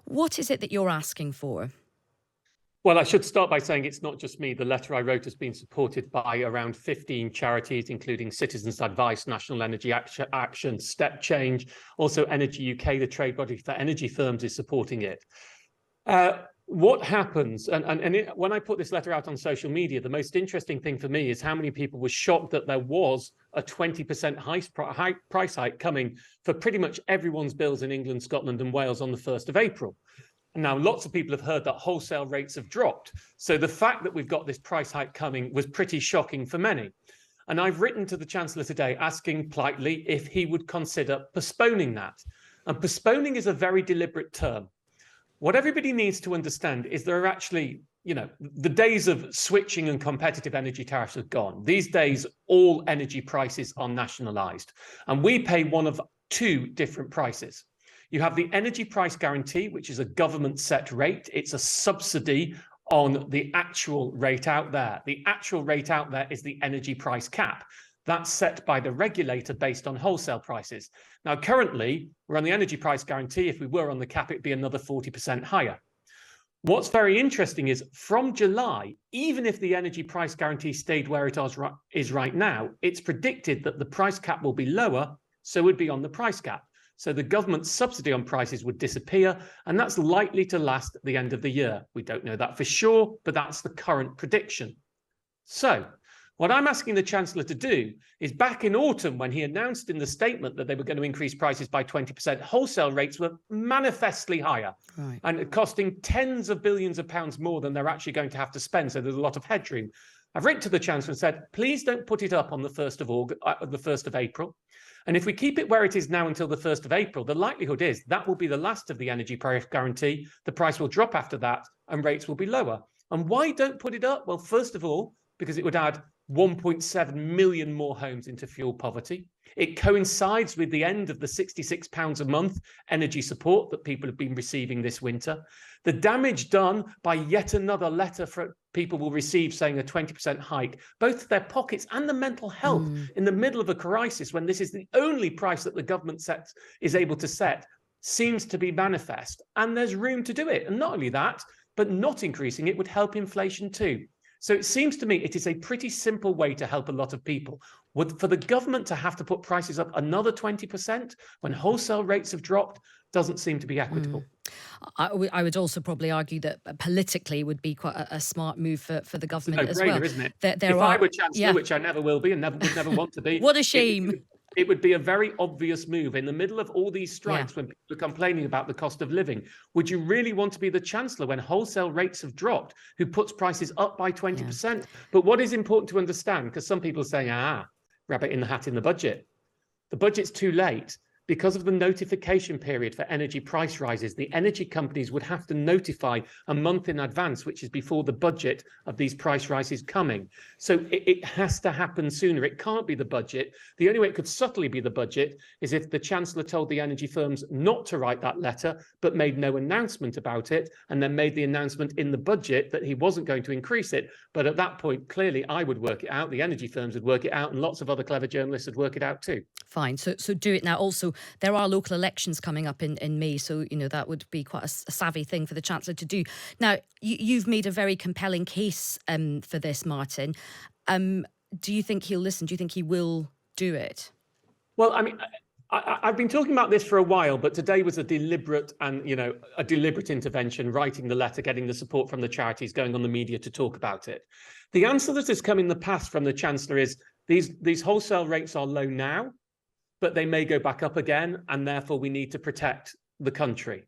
What is it that you're asking for? Well, I should start by saying it's not just me. The letter I wrote has been supported by around 15 charities, including Citizens Advice, National Energy Action, Step Change. Also, Energy UK, the trade body for energy firms, is supporting it. What happens, when I put this letter out on social media, the most interesting thing for me is how many people were shocked that there was a 20% high price hike coming for pretty much everyone's bills in England, Scotland and Wales on the 1st of April. Now, lots of people have heard that wholesale rates have dropped. So the fact that we've got this price hike coming was pretty shocking for many. And I've written to the Chancellor today asking politely if he would consider postponing that. And postponing is a very deliberate term. What everybody needs to understand is there are actually, the days of switching and competitive energy tariffs are gone. These days, all energy prices are nationalised. And we pay one of two different prices. You have the energy price guarantee, which is a government set rate. It's a subsidy on the actual rate out there. The actual rate out there is the energy price cap. That's set by the regulator based on wholesale prices. Now, currently, we're on the energy price guarantee. If we were on the cap, it'd be another 40% higher. What's very interesting is from July, even if the energy price guarantee stayed where it is right now, it's predicted that the price cap will be lower, so it would be on the price cap. So the government's subsidy on prices would disappear, and that's likely to last at the end of the year. We don't know that for sure, but that's the current prediction. So what I'm asking the Chancellor to do is, back in autumn, when he announced in the statement that they were going to increase prices by 20%, wholesale rates were manifestly higher, right, and costing tens of billions of pounds more than they're actually going to have to spend. So there's a lot of headroom. I've written to the Chancellor and said, please don't put it up on the 1st of April. And if we keep it where it is now until the 1st of April, the likelihood is that will be the last of the energy price guarantee. The price will drop after that and rates will be lower. And why don't put it up? Well, first of all, because it would add 1.7 million more homes into fuel poverty. It coincides with the end of the £66 a month energy support that people have been receiving this winter. The damage done by yet another letter for people will receive saying a 20% hike, both to their pockets and the mental health in the middle of a crisis when this is the only price that the government is able to set, seems to be manifest. And there's room to do it. And not only that, but not increasing it would help inflation too. So it seems to me it is a pretty simple way to help a lot of people. For the government to have to put prices up another 20% when wholesale rates have dropped doesn't seem to be equitable. I would also probably argue that politically would be quite a smart move for the government as well. Isn't it? If I were Chancellor, which I never will be and would never want to be. What a shame. It would be a very obvious move in the middle of all these strikes when people are complaining about the cost of living. Would you really want to be the Chancellor when wholesale rates have dropped, who puts prices up by 20%? But what is important to understand, because some people are saying, rabbit in the hat in the budget. The budget's too late. Because of the notification period for energy price rises, the energy companies would have to notify a month in advance, which is before the budget of these price rises coming. So it has to happen sooner. It can't be the budget. The only way it could subtly be the budget is if the Chancellor told the energy firms not to write that letter, but made no announcement about it, and then made the announcement in the budget that he wasn't going to increase it. But at that point, clearly, I would work it out, the energy firms would work it out, and lots of other clever journalists would work it out too. Fine. So do it now. Also, there are local elections coming up in May, so that would be quite a savvy thing for the Chancellor to do. Now, you've made a very compelling case for this, Martin. Do you think he'll listen? Do you think he will do it? Well, I mean, I've been talking about this for a while, but today was a deliberate intervention, writing the letter, getting the support from the charities, going on the media to talk about it. The answer that has come in the past from the Chancellor is these wholesale rates are low now, but they may go back up again, and therefore we need to protect the country.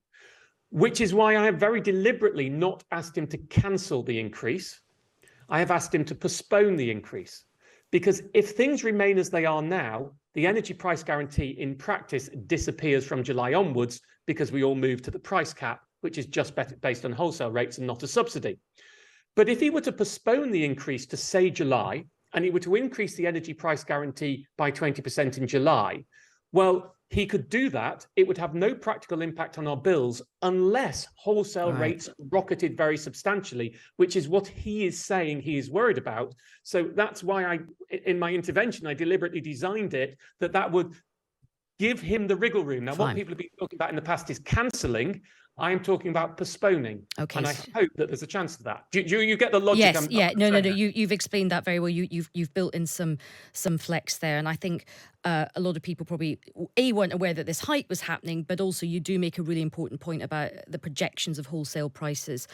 Which is why I have very deliberately not asked him to cancel the increase. I have asked him to postpone the increase. Because if things remain as they are now, the energy price guarantee in practice disappears from July onwards because we all move to the price cap, which is just based on wholesale rates and not a subsidy. But if he were to postpone the increase to, say, July, and he were to increase the energy price guarantee by 20% in July, well, he could do that. It would have no practical impact on our bills unless wholesale rates rocketed very substantially, which is what he is saying he is worried about. So that's why in my intervention, I deliberately designed it that would give him the wriggle room. Now, what people have been talking about in the past is cancelling. I am talking about postponing. Okay. And I hope that there's a chance of that. Do you get the logic? Yes, I'm yeah, no, no, saying no. there? You've explained that very well. You've built in some flex there, and I think a lot of people probably weren't aware that this hike was happening, but also you do make a really important point about the projections of wholesale prices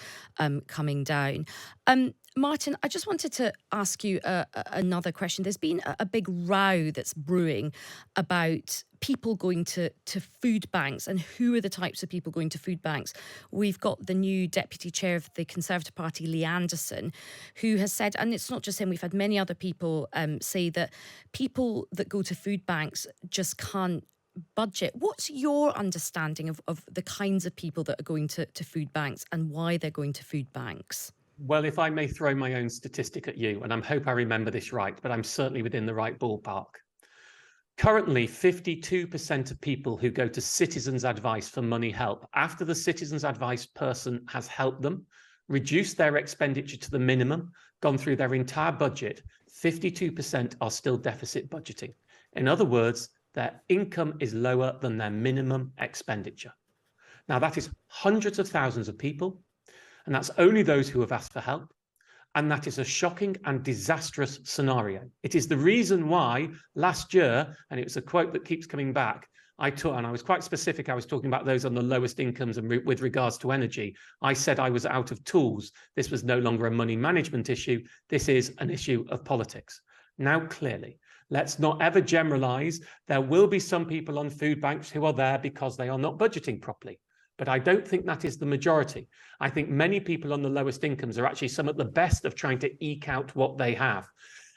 coming down. Martin, I just wanted to ask you another question. There's been a big row that's brewing about people going to food banks and who are the types of people going to food banks. We've got the new deputy chair of the Conservative Party, Lee Anderson, who has said, and it's not just him, we've had many other people say that people that go to food banks just can't budget. What's your understanding of the kinds of people that are going to food banks and why they're going to food banks? Well, if I may throw my own statistic at you, and I hope I remember this right, but I'm certainly within the right ballpark. Currently, 52% of people who go to Citizens Advice for money help, after the Citizens Advice person has helped them, reduced their expenditure to the minimum, gone through their entire budget, 52% are still deficit budgeting. In other words, their income is lower than their minimum expenditure. Now, that is hundreds of thousands of people, and that's only those who have asked for help. And that is a shocking and disastrous scenario. It is the reason why last year, and it was a quote that keeps coming back, and I was quite specific, I was talking about those on the lowest incomes and with regards to energy. I said I was out of tools. This was no longer a money management issue. This is an issue of politics. Now, clearly, let's not ever generalize. There will be some people on food banks who are there because they are not budgeting properly. But I don't think that is the majority. I think many people on the lowest incomes are actually some at the best of trying to eke out what they have.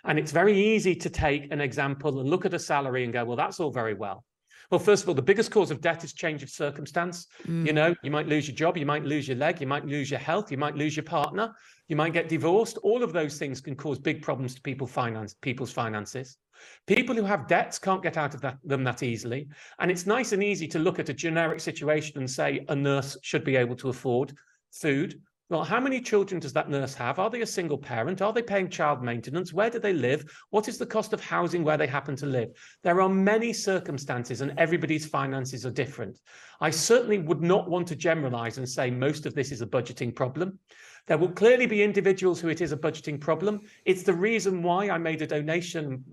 And it's very easy to take an example and look at a salary and go, well, that's all very well. Well, first of all, the biggest cause of death is change of circumstance. You know, you might lose your job, you might lose your leg, you might lose your health, you might lose your partner, you might get divorced. All of those things can cause big problems to people's finances. People who have debts can't get out of them that easily. And it's nice and easy to look at a generic situation and say a nurse should be able to afford food. Well, how many children does that nurse have? Are they a single parent? Are they paying child maintenance? Where do they live? What is the cost of housing where they happen to live? There are many circumstances and everybody's finances are different. I certainly would not want to generalize and say most of this is a budgeting problem. There will clearly be individuals who it is a budgeting problem. It's the reason why I made a donation,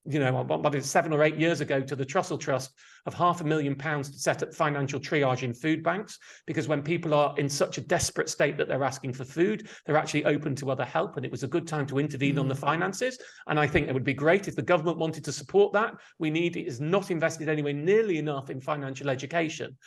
you know, 7 or 8 years ago to the Trussell Trust of £500,000 to set up financial triage in food banks, because when people are in such a desperate state that they're asking for food, they're actually open to other help, and it was a good time to intervene on the finances. And I think it would be great if the government wanted to support that. It is not invested anywhere nearly enough in financial education.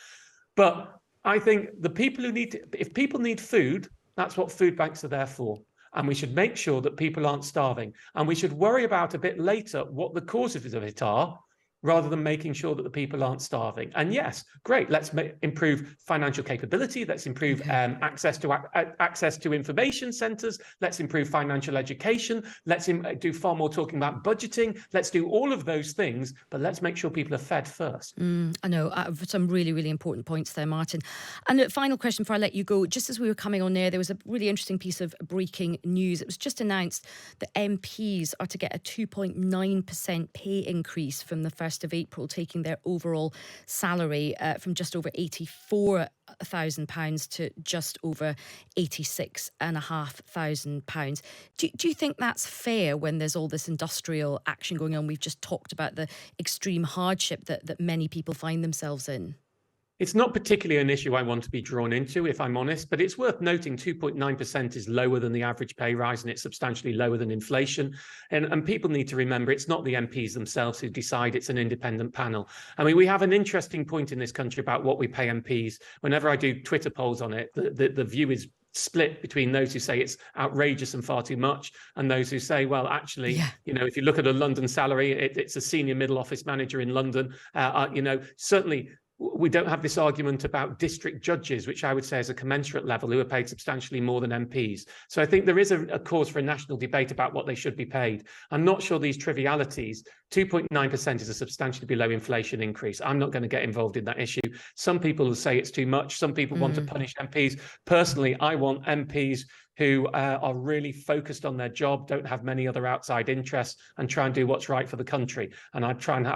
But I think the people who if people need food, that's what food banks are there for. And we should make sure that people aren't starving. And we should worry about a bit later what the causes of it are, rather than making sure that the people aren't starving. And yes, great, let's improve financial capability, let's improve access to information centres, let's improve financial education, let's do far more talking about budgeting, let's do all of those things, but let's make sure people are fed first. I know, some really, really important points there, Martin. And a final question before I let you go. Just as we were coming on there was a really interesting piece of breaking news. It was just announced that MPs are to get a 2.9% pay increase from the 1st of April, taking their overall salary from just over £84,000 to just over £86,500. Do you think that's fair when there's all this industrial action going on? We've just talked about the extreme hardship that many people find themselves in. It's not particularly an issue I want to be drawn into, if I'm honest, but it's worth noting 2.9% is lower than the average pay rise, and it's substantially lower than inflation. And people need to remember it's not the MPs themselves who decide, it's an independent panel. I mean, we have an interesting point in this country about what we pay MPs. Whenever I do Twitter polls on it, the view is split between those who say it's outrageous and far too much, and those who say, well, actually, you know, if you look at a London salary, it's a senior middle office manager in London. You know, certainly we don't have this argument about district judges, which I would say is a commensurate level, who are paid substantially more than MPs. So I think there is a cause for a national debate about what they should be paid. I'm not sure these trivialities, 2.9% is a substantially below inflation increase. I'm not going to get involved in that issue. Some people will say it's too much. Some people want to punish MPs. Personally, I want MPs who are really focused on their job, don't have many other outside interests, and try and do what's right for the country. And I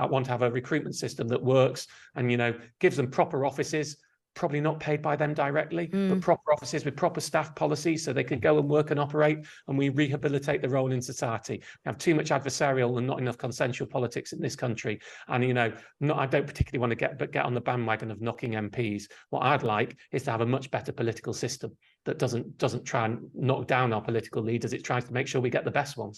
want to have a recruitment system that works and, you know, gives them proper offices, probably not paid by them directly, but Mm. proper offices with proper staff policies so they could go and work and operate, and we rehabilitate the role in society. We have too much adversarial and not enough consensual politics in this country. And, I don't particularly want to get on the bandwagon of knocking MPs. What I'd like is to have a much better political system that doesn't try and knock down our political leaders. It tries to make sure we get the best ones.